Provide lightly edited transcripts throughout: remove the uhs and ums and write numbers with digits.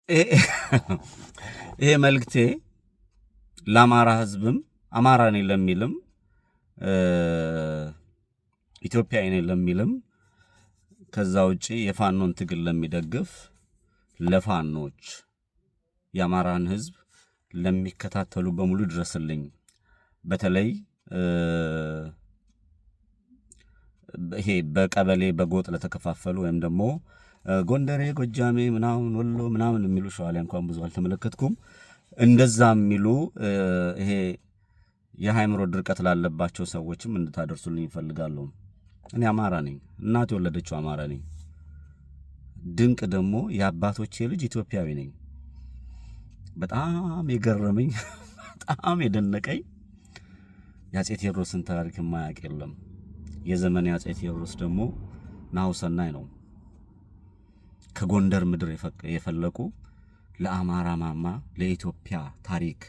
ይሄ መልእክቴ ለአማራ ህዝብም አማራ ነኝ ለሚልም ኢትዮጵያዊ ነኝ ለሚልም ከዛ ውጪ የፋኖን ትግል ለሚደግፍ ለፋኖች የአማራን ህዝብ ለሚከታተሉ በሙሉ ድረስልኝ። በተለይ ይሄ በቀበሌ በጎጥ ለተከፋፈሉ ወይም ደግሞ ጎንደሬ፣ ጎጃሜ፣ ምናምን ወሎ ምናምን የሚሉ ሸዋሌ እንኳን ብዙ አልተመለከትኩም። እንደዛ የሚሉ ይሄ የሃይምሮ ድርቀት ላለባቸው ሰዎችም እንድታደርሱልኝ ይፈልጋለሁ። እኔ አማራ ነኝ፣ እናት የወለደችው አማራ ነኝ። ድንቅ ደግሞ የአባቶቼ ልጅ ኢትዮጵያዊ ነኝ። በጣም የገረመኝ በጣም የደነቀኝ የአፄ ቴዎድሮስን ታሪክ የማያውቅ የለም። የዘመን የአፄ ቴዎድሮስ ደግሞ ናሁሰናይ ነው። ከጎንደር ምድር የፈለቁ ለአማራ ማማ ለኢትዮጵያ ታሪክ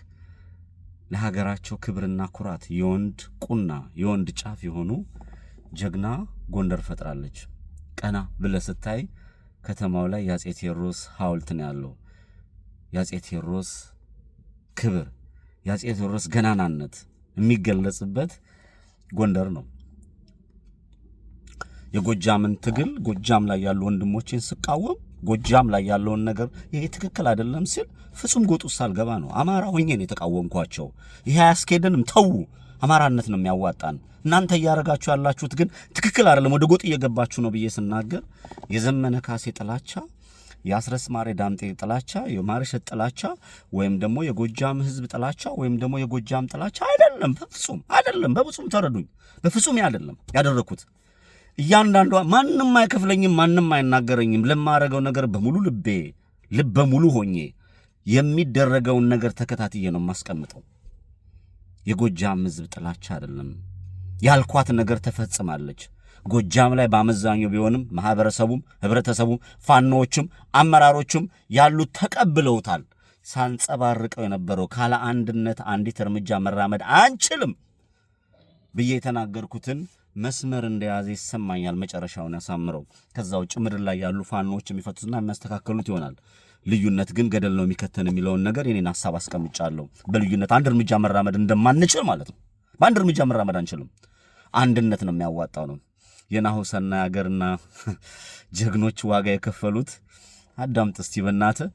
ለሀገራቸው ክብርና ኩራት የወንድ ቁና የወንድ ጫፍ የሆኑ ጀግና ጎንደር ፈጥራለች። ቀና ብለህ ስታይ ከተማው ላይ የአፄ ቴዎድሮስ ሐውልት ነው ያለው። የአፄ ቴዎድሮስ ክብር የአፄ ቴዎድሮስ ገናናነት የሚገለጽበት ጎንደር ነው። የጎጃምን ትግል ጎጃም ላይ ያሉ ወንድሞቼን ስቃወም ጎጃም ላይ ያለውን ነገር ይሄ ትክክል አይደለም ሲል ፍጹም ጎጡ ሳልገባ ነው አማራ ሆኜ ነው የተቃወምኳቸው። ይሄ አያስኬደንም፣ ተው፣ አማራነት ነው የሚያዋጣን፣ እናንተ እያረጋችሁ ያላችሁት ግን ትክክል አይደለም፣ ወደ ጎጥ እየገባችሁ ነው ብዬ ስናገር የዘመነ ካሴ ጥላቻ፣ የአስረስ ማሬ ዳምጤ ጥላቻ፣ የማርሸት ጥላቻ ወይም ደግሞ የጎጃም ህዝብ ጥላቻ ወይም ደግሞ የጎጃም ጥላቻ አይደለም፣ በፍጹም አይደለም። በፍጹም ተረዱኝ፣ በፍጹም አይደለም ያደረኩት። እያንዳንዷ ማንም አይከፍለኝም፣ ማንም አይናገረኝም። ለማረገው ነገር በሙሉ ልበ ሙሉ ሆኜ የሚደረገውን ነገር ተከታትዬ ነው ማስቀምጠው። የጎጃም ህዝብ ጥላቻ አይደለም። ያልኳት ነገር ተፈጽማለች። ጎጃም ላይ በአመዛኙ ቢሆንም ማህበረሰቡም ህብረተሰቡም ፋኖዎችም አመራሮችም ያሉት ተቀብለውታል። ሳንጸባርቀው የነበረው ካለ አንድነት አንዲት እርምጃ መራመድ አንችልም ብዬ የተናገርኩትን መስመር እንደያዘ ይሰማኛል። መጨረሻውን ያሳምረው። ከዛ ውጭ ምድር ላይ ያሉ ፋኖዎች የሚፈቱትና የሚያስተካክሉት ይሆናል። ልዩነት ግን ገደል ነው የሚከተን የሚለውን ነገር የኔን ሐሳብ አስቀምጫለሁ። በልዩነት አንድ እርምጃ መራመድ እንደማንችል ማለት ነው። በአንድ እርምጃ መራመድ አንችልም። አንድነት ነው የሚያዋጣው ነው። የናሁሰናይ ሀገርና ጀግኖች ዋጋ የከፈሉት አዳምጥ እስቲ በእናትህ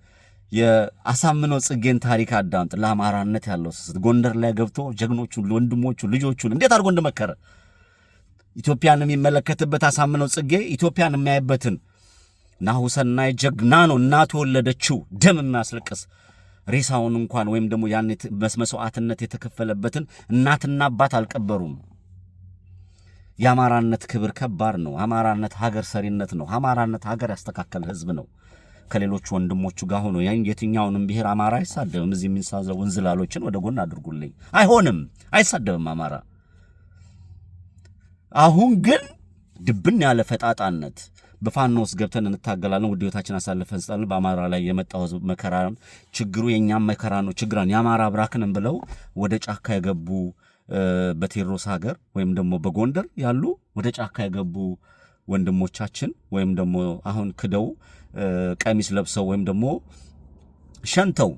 የአሳምነው ጽጌን ታሪክ አዳምጥ። ለአማራነት ያለው ስስት ጎንደር ላይ ገብቶ ጀግኖቹን ወንድሞቹን ልጆቹን እንዴት አድርጎ እንደመከረ ኢትዮጵያን የሚመለከትበት አሳምነው ጽጌ ኢትዮጵያን የሚያይበትን ናሁሰናይ ጀግና ነው። እናቱ ወለደችው ደም የሚያስለቅስ ሬሳውን እንኳን ወይም ደግሞ ያን መስዋዕትነት የተከፈለበትን እናትና አባት አልቀበሩም። የአማራነት ክብር ከባድ ነው። አማራነት ሀገር ሰሪነት ነው። አማራነት ሀገር ያስተካከለ ህዝብ ነው። ከሌሎች ወንድሞቹ ጋር ሆኖ የትኛውንም ብሔር አማራ አይሳደብም። እዚህ የሚንሳዘው እንዝላሎችን ወደ ጎን አድርጉልኝ። አይሆንም፣ አይሳደብም አማራ። አሁን ግን ድብን ያለ ፈጣጣነት በፋኖ ውስጥ ገብተን እንታገላለን፣ ውድ ህይወታችን አሳልፈን እንሰጣለን። በአማራ ላይ የመጣው ህዝብ መከራ ችግሩ የኛም መከራ ነው። ችግራን የአማራ ብራክንም ብለው ወደ ጫካ የገቡ በቴዎድሮስ ሀገር ወይም ደግሞ በጎንደር ያሉ ወደ ጫካ የገቡ ወንድሞቻችን ወይም ደግሞ አሁን ክደው ቀሚስ ለብሰው ወይም ደግሞ ሸንተው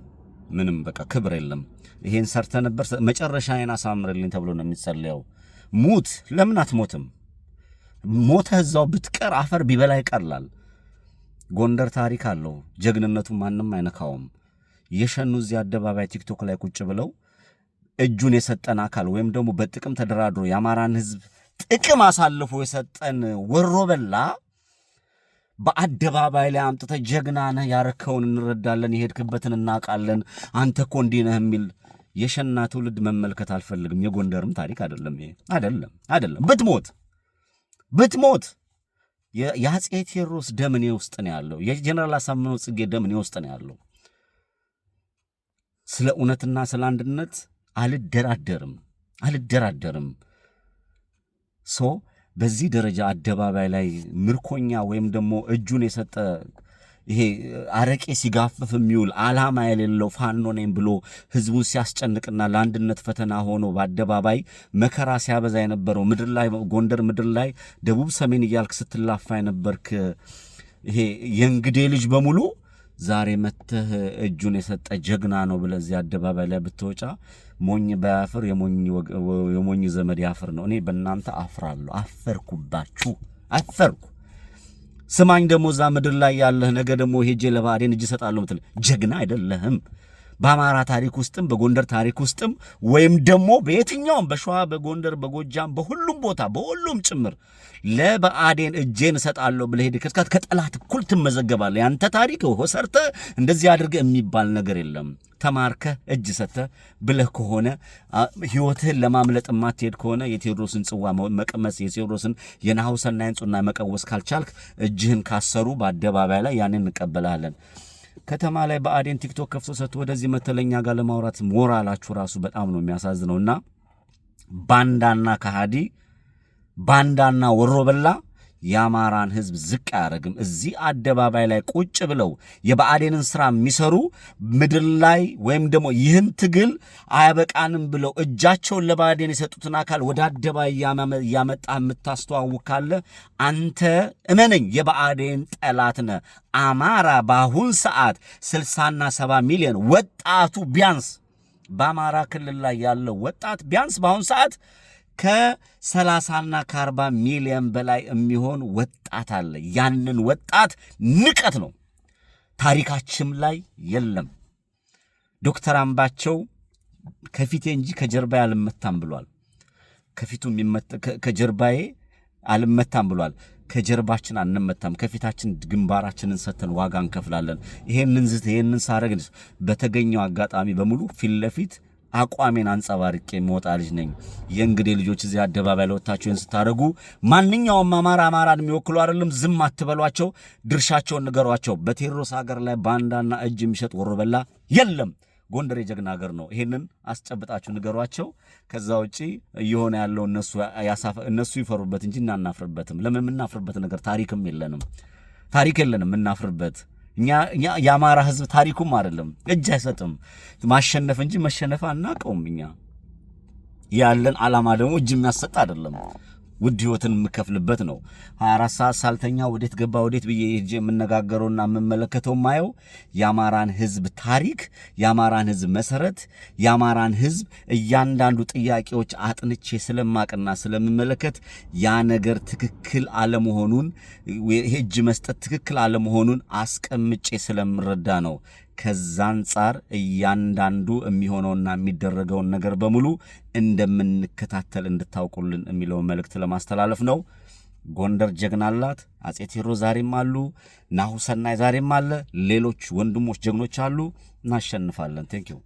ምንም በቃ ክብር የለም። ይሄን ሰርተ ነበር መጨረሻዬን አሳምርልኝ ተብሎ ነው የሚጸለየው። ሙት፣ ለምን አትሞትም? ሞተ እዛው ብትቀር አፈር ቢበላ ይቀርላል። ጎንደር ታሪክ አለው። ጀግንነቱ ማንም አይነካውም። የሸኑ እዚህ አደባባይ ቲክቶክ ላይ ቁጭ ብለው እጁን የሰጠን አካል ወይም ደግሞ በጥቅም ተደራድሮ የአማራን ህዝብ ጥቅም አሳልፎ የሰጠን ወሮ በላ በአደባባይ ላይ አምጥተ ጀግና ነህ ያረከውን እንረዳለን፣ የሄድክበትን እናውቃለን፣ አንተ እኮ እንዲህ ነህ የሚል የሸና ትውልድ መመልከት አልፈልግም። የጎንደርም ታሪክ አይደለም ይሄ። አይደለም ብትሞት የአፄ ቴዎድሮስ ደም እኔ ውስጥ ነው ያለው። የጀነራል አሳምነው ጽጌ ደም እኔ ውስጥ ነው ያለው። ስለ እውነትና ስለ አንድነት አልደራደርም። በዚህ ደረጃ አደባባይ ላይ ምርኮኛ ወይም ደግሞ እጁን የሰጠ ይሄ አረቄ ሲጋፍፍ የሚውል ዓላማ የሌለው ፋኖ ነኝ ብሎ ህዝቡን ሲያስጨንቅና ለአንድነት ፈተና ሆኖ በአደባባይ መከራ ሲያበዛ የነበረው ምድር ላይ ጎንደር ምድር ላይ ደቡብ ሰሜን እያልክ ስትላፋ የነበርክ ይሄ የእንግዴ ልጅ በሙሉ ዛሬ መተህ እጁን የሰጠ ጀግና ነው ብለህ እዚህ አደባባይ ላይ ብትወጫ ሞኝ ባያፍር የሞኝ ዘመድ ያፍር ነው። እኔ በእናንተ አፍራለሁ። አፈርኩባችሁ፣ አፈርኩ። ስማኝ ደግሞ እዛ ምድር ላይ ያለህ ነገ ደግሞ ሄጄ ለብአዴን እጅ እሰጣለሁ ምትል ጀግና አይደለህም። በአማራ ታሪክ ውስጥም በጎንደር ታሪክ ውስጥም ወይም ደግሞ በየትኛውም በሸዋ በጎንደር በጎጃም በሁሉም ቦታ በሁሉም ጭምር ለብአዴን እጄን እሰጣለሁ ብለህ ሄደህ ከጠላት እኩል ትመዘገባለህ። ያንተ ታሪክ ሰርተህ እንደዚህ አድርገህ የሚባል ነገር የለም። ተማርከህ እጅ ሰጥተህ ብለህ ከሆነ ህይወትህን ለማምለጥ ማትሄድ ከሆነ የቴዎድሮስን ጽዋ መቀመስ የቴዎድሮስን የናሁሰናይን ጹና መቀወስ ካልቻልክ እጅህን ካሰሩ በአደባባይ ላይ ያንን እንቀበላለን። ከተማ ላይ ብአዴን ቲክቶክ ከፍቶ ሰጥቶ ወደዚህ መተለኛ ጋር ለማውራት ሞራላችሁ ራሱ በጣም ነው የሚያሳዝነውና ባንዳና ከሃዲ ባንዳና ወሮበላ የአማራን ህዝብ ዝቅ አያደርግም። እዚህ አደባባይ ላይ ቁጭ ብለው የብአዴንን ስራ የሚሰሩ ምድር ላይ ወይም ደግሞ ይህን ትግል አያበቃንም ብለው እጃቸውን ለብአዴን የሰጡትን አካል ወደ አደባባይ ያመጣ የምታስተዋውቅ ካለ አንተ እመነኝ የብአዴን ጠላት ነህ። አማራ በአሁን ሰዓት 60ና 70 ሚሊዮን ወጣቱ ቢያንስ በአማራ ክልል ላይ ያለው ወጣት ቢያንስ በአሁን ሰዓት ከ30ና ከ40 ሚሊዮን በላይ የሚሆን ወጣት አለ። ያንን ወጣት ንቀት ነው፣ ታሪካችን ላይ የለም። ዶክተር አምባቸው ከፊቴ እንጂ ከጀርባዬ አልመታም ብሏል። ከጀርባዬ አልመታም ብሏል። ከጀርባችን አንመታም፣ ከፊታችን ግንባራችንን ሰተን ዋጋ እንከፍላለን። ይሄንን ሳረግ በተገኘው አጋጣሚ በሙሉ ፊት ለፊት አቋሜን አንጸባርቄ የምወጣ ልጅ ነኝ። የእንግዲህ ልጆች እዚህ አደባባይ ለወጣችሁን ስታረጉ ማንኛውም አማራን የሚወክሉ አይደለም፣ ዝም አትበሏቸው፣ ድርሻቸውን ንገሯቸው። በቴዎድሮስ ሀገር ላይ ባንዳና እጅ የሚሸጥ ወሮበላ የለም። ጎንደር የጀግና ሀገር ነው። ይሄንን አስጨብጣችሁ ንገሯቸው። ከዛ ውጪ እየሆነ ያለው እነሱ ይፈሩበት እንጂ እናናፍርበትም። ለምን የምናፍርበት ነገር ታሪክም የለንም፣ ታሪክ የለንም እናፍርበት። እኛ የአማራ ህዝብ ታሪኩም አይደለም፣ እጅ አይሰጥም። ማሸነፍ እንጂ መሸነፍ አናውቀውም። እኛ ያለን ዓላማ ደግሞ እጅ የሚያሰጥ አይደለም፣ ውድ ህይወትን የምከፍልበት ነው። 24 ሰዓት ሳልተኛ ወዴት ገባ ወዴት ብዬ ሄጄ የምነጋገረውና የምመለከተው ማየው የአማራን ህዝብ ታሪክ፣ የአማራን ህዝብ መሰረት፣ የአማራን ህዝብ እያንዳንዱ ጥያቄዎች አጥንቼ ስለማቅና ስለምመለከት ያ ነገር ትክክል አለመሆኑን እጅ መስጠት ትክክል አለመሆኑን አስቀምጬ ስለምረዳ ነው። ከዛ አንጻር እያንዳንዱ የሚሆነውና የሚደረገውን ነገር በሙሉ እንደምንከታተል እንድታውቁልን የሚለው መልእክት ለማስተላለፍ ነው። ጎንደር ጀግና አላት። አጼ ቴዎድሮስ ዛሬም አሉ፣ ናሁሰናይ ዛሬም አለ፣ ሌሎች ወንድሞች ጀግኖች አሉ። እናሸንፋለን። ቴንኪው